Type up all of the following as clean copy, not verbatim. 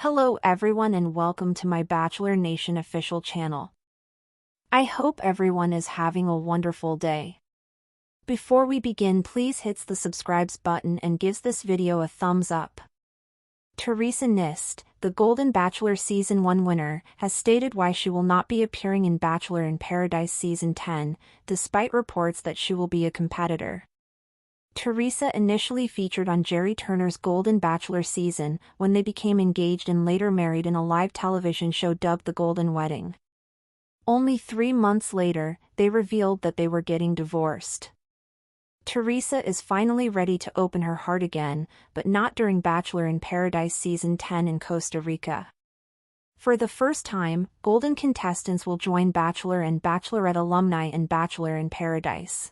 Hello everyone and welcome to my Bachelor Nation official channel. I hope everyone is having a wonderful day. Before we begin, please hit the subscribe button and gives this video a thumbs up. Theresa Nist, the Golden Bachelor Season 1 winner, has stated why she will not be appearing in Bachelor in Paradise Season 10, despite reports that she will be a competitor. Theresa initially featured on Jerry Turner's Golden Bachelor season when they became engaged and later married in a live television show dubbed The Golden Wedding. Only 3 months later, they revealed that they were getting divorced. Theresa is finally ready to open her heart again, but not during Bachelor in Paradise Season 10 in Costa Rica. For the first time, Golden contestants will join Bachelor and Bachelorette alumni in Bachelor in Paradise.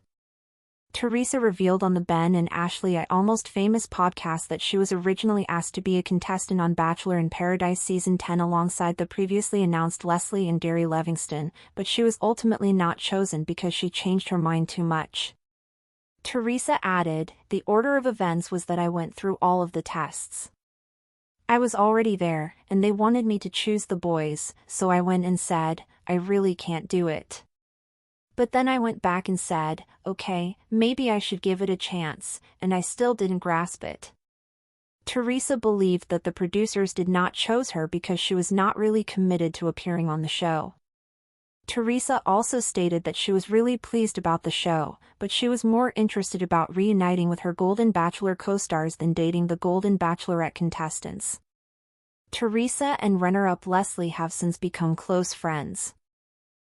Theresa revealed on the Ben and Ashley I Almost Famous podcast that she was originally asked to be a contestant on Bachelor in Paradise Season 10 alongside the previously announced Leslie and Gary Livingston, but she was ultimately not chosen because she changed her mind too much. Theresa added, "The order of events was that I went through all of the tests. I was already there, and they wanted me to choose the boys, so I went and said, I really can't do it. But then I went back and said, okay, maybe I should give it a chance, and I still didn't grasp it." Theresa believed that the producers did not choose her because she was not really committed to appearing on the show. Theresa also stated that she was really pleased about the show, but she was more interested about reuniting with her Golden Bachelor co-stars than dating the Golden Bachelorette contestants. Theresa and runner-up Leslie have since become close friends.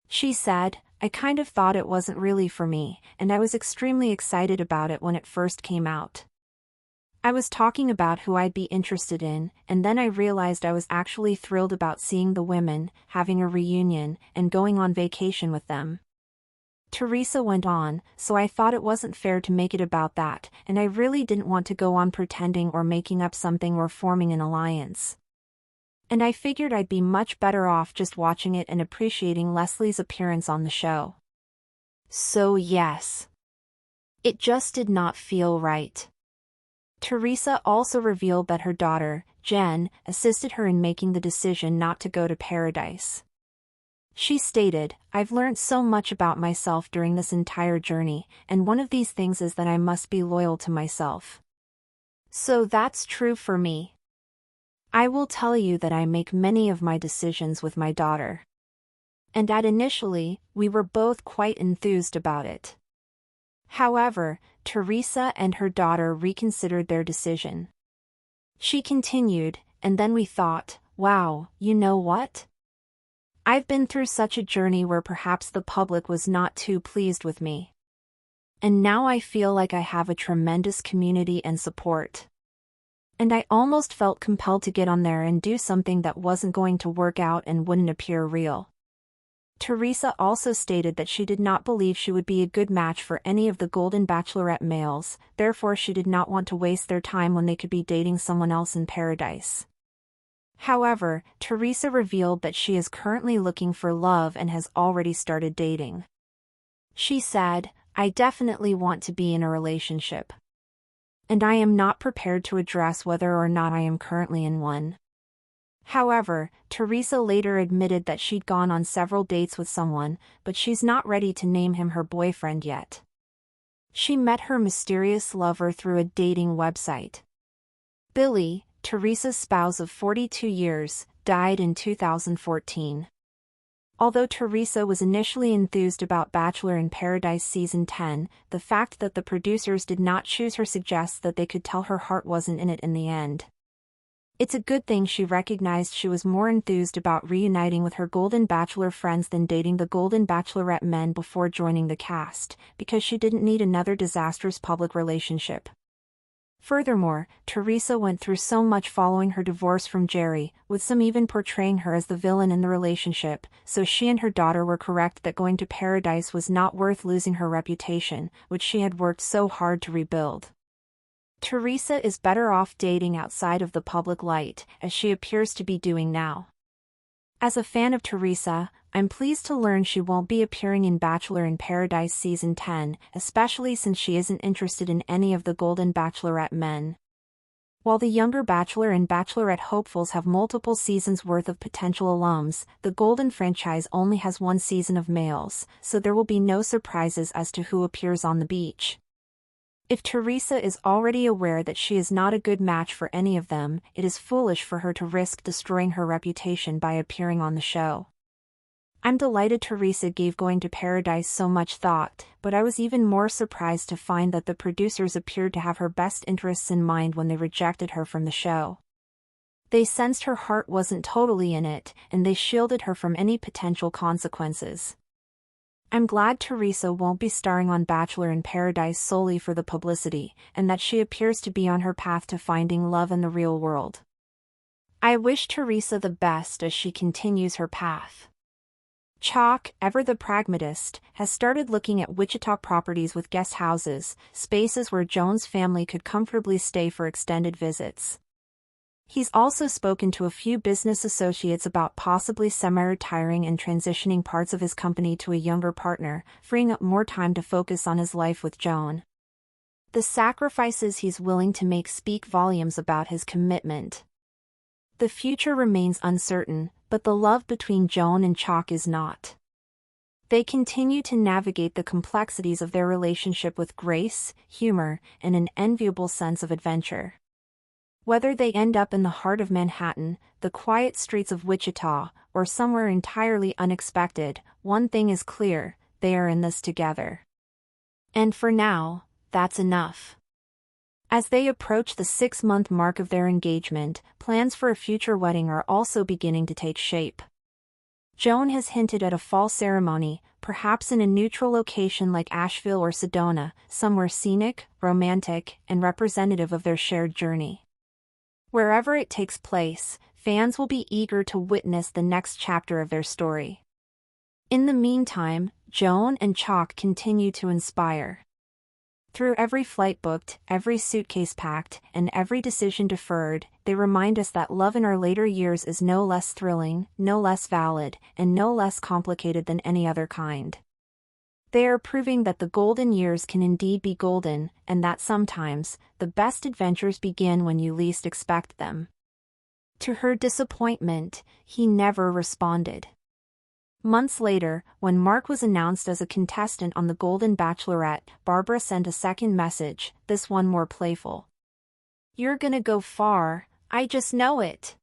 She said, "I kind of thought it wasn't really for me, and I was extremely excited about it when it first came out. I was talking about who I'd be interested in, and then I realized I was actually thrilled about seeing the women, having a reunion, and going on vacation with them." Theresa went on, "So I thought it wasn't fair to make it about that, and I really didn't want to go on pretending or making up something or forming an alliance. And I figured I'd be much better off just watching it and appreciating Leslie's appearance on the show. So yes. It just did not feel right." Theresa also revealed that her daughter, Jen, assisted her in making the decision not to go to Paradise. She stated, "I've learned so much about myself during this entire journey, and one of these things is that I must be loyal to myself. So that's true for me. I will tell you that I make many of my decisions with my daughter. And initially, we were both quite enthused about it. However, Theresa and her daughter reconsidered their decision." She continued, "And then we thought, wow, you know what? I've been through such a journey where perhaps the public was not too pleased with me. And now I feel like I have a tremendous community and support. And I almost felt compelled to get on there and do something that wasn't going to work out and wouldn't appear real." Theresa also stated that she did not believe she would be a good match for any of the Golden Bachelorette males, therefore she did not want to waste their time when they could be dating someone else in Paradise. However, Theresa revealed that she is currently looking for love and has already started dating. She said, "I definitely want to be in a relationship. And I am not prepared to address whether or not I am currently in one." However, Theresa later admitted that she'd gone on several dates with someone, but she's not ready to name him her boyfriend yet. She met her mysterious lover through a dating website. Billy, Theresa's spouse of 42 years, died in 2014. Although Theresa was initially enthused about Bachelor in Paradise Season 10, the fact that the producers did not choose her suggests that they could tell her heart wasn't in it in the end. It's a good thing she recognized she was more enthused about reuniting with her Golden Bachelor friends than dating the Golden Bachelorette men before joining the cast, because she didn't need another disastrous public relationship. Furthermore, Theresa went through so much following her divorce from Jerry, with some even portraying her as the villain in the relationship, so she and her daughter were correct that going to Paradise was not worth losing her reputation, which she had worked so hard to rebuild. Theresa is better off dating outside of the public light, as she appears to be doing now. As a fan of Theresa, I'm pleased to learn she won't be appearing in Bachelor in Paradise Season 10, especially since she isn't interested in any of the Golden Bachelorette men. While the younger Bachelor and Bachelorette hopefuls have multiple seasons worth of potential alums, the Golden franchise only has one season of males, so there will be no surprises as to who appears on the beach. If Theresa is already aware that she is not a good match for any of them, it is foolish for her to risk destroying her reputation by appearing on the show. I'm delighted Theresa gave Going to Paradise so much thought, but I was even more surprised to find that the producers appeared to have her best interests in mind when they rejected her from the show. They sensed her heart wasn't totally in it, and they shielded her from any potential consequences. I'm glad Theresa won't be starring on Bachelor in Paradise solely for the publicity, and that she appears to be on her path to finding love in the real world. I wish Theresa the best as she continues her path. Chalk, ever the pragmatist, has started looking at Wichita properties with guest houses, spaces where Joan's family could comfortably stay for extended visits. He's also spoken to a few business associates about possibly semi-retiring and transitioning parts of his company to a younger partner, freeing up more time to focus on his life with Joan. The sacrifices he's willing to make speak volumes about his commitment. The future remains uncertain, but the love between Joan and Chalk is not. They continue to navigate the complexities of their relationship with grace, humor, and an enviable sense of adventure. Whether they end up in the heart of Manhattan, the quiet streets of Wichita, or somewhere entirely unexpected, one thing is clear: they are in this together. And for now, that's enough. As they approach the 6-month mark of their engagement, plans for a future wedding are also beginning to take shape. Joan has hinted at a fall ceremony, perhaps in a neutral location like Asheville or Sedona, somewhere scenic, romantic, and representative of their shared journey. Wherever it takes place, fans will be eager to witness the next chapter of their story. In the meantime, Joan and Chalk continue to inspire. Through every flight booked, every suitcase packed, and every decision deferred, they remind us that love in our later years is no less thrilling, no less valid, and no less complicated than any other kind. They are proving that the golden years can indeed be golden, and that sometimes, the best adventures begin when you least expect them. To her disappointment, he never responded. Months later, when Mark was announced as a contestant on The Golden Bachelorette, Barbara sent a second message, this one more playful. "You're gonna go far, I just know it,"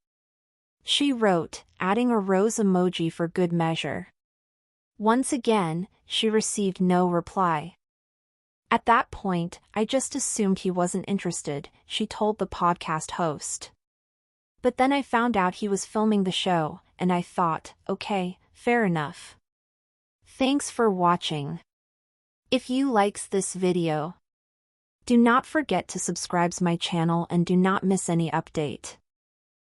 she wrote, adding a rose emoji for good measure. Once again, she received no reply. "At that point, I just assumed he wasn't interested," she told the podcast host. "But then I found out he was filming the show, and I thought, okay, fair enough." Thanks for watching. If you likes this video, do not forget to subscribe to my channel and do not miss any update.